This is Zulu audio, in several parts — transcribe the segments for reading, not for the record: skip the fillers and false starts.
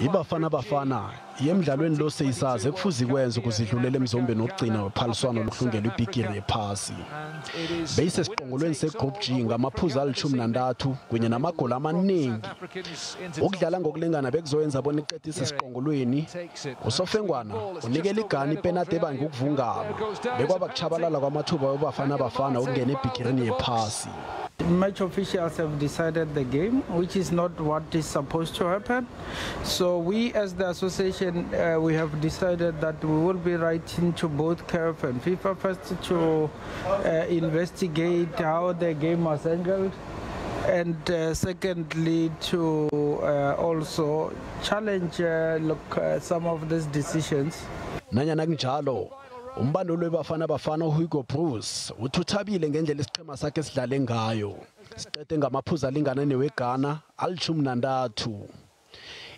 iBafana-Bafana yemidlalweni lo seyisaze kufuze ikwenza ukuzidlulela emzombeni wokugcina wephaliswano lokuhlungela ibhigiri yephasi. Beyisesiqongolweni segroup G ngamaphuzu ali-13 kunye namagoli amaningi. Ukudlala ngokulingana bekuzoyenza bona iqedise esiqongolweni. Usofengwana unikela iGhana ipenalty ebanga ukuvungama. Bekwaba kuchabalala kwamathuba weBafana-Bafana ukungena ebhigirini yephasi. Match officials have decided the game, which is not what is supposed to happen. So we as the association, we have decided that we will be writing to both CAF and FIFA first to investigate how the game was angled, and secondly to also challenge some of these decisions. Nanyana kunjalo umbanduli weBafana-Bafana uHugo Bruce uthuthabile ngendlela isiqhema sakhe sidlale ngayo. Siqede ngamaphuzu alingana neweGhana ali-13.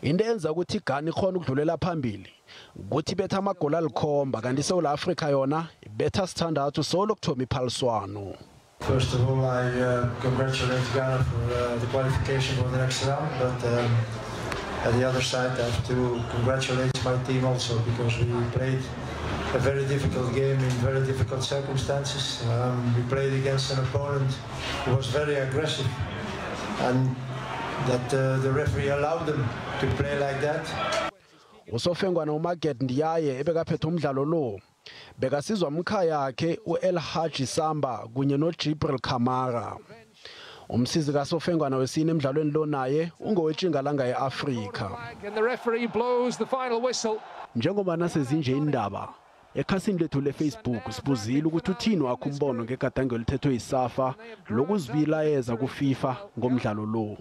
Into enza ukuthi iGhana ikhona ukudlulela phambili ukuthi betha amagoli alikhomba kanti iSouth Africa yona ibetha 6 solo kuthoma iphaliswano. First of all, I congratulate Ghana for the qualification for the next round, but at the other side I have to congratulate my team also, because we played a very difficult game in very difficult circumstances. We played against an opponent who was very aggressive, and that the referee allowed them to play like that. Usofengwana uMarket Ndiyaye ebekaphethe umdlalo lo bekasizwa umkhaya yakhe uElhaji Samba kunye noJibril Kamara. Umsizi kaSofengwana wesine emidlalweni lo naye ungowetshingalanga yeAfrika. Njengoba nasezinje indaba ekhasini lethu leFacebook sibuzile ukuthi uthini wakho umbono ngegadango elithethwe I-SAFA lokuzibilayeza kuFIFA ngomdlalo lo.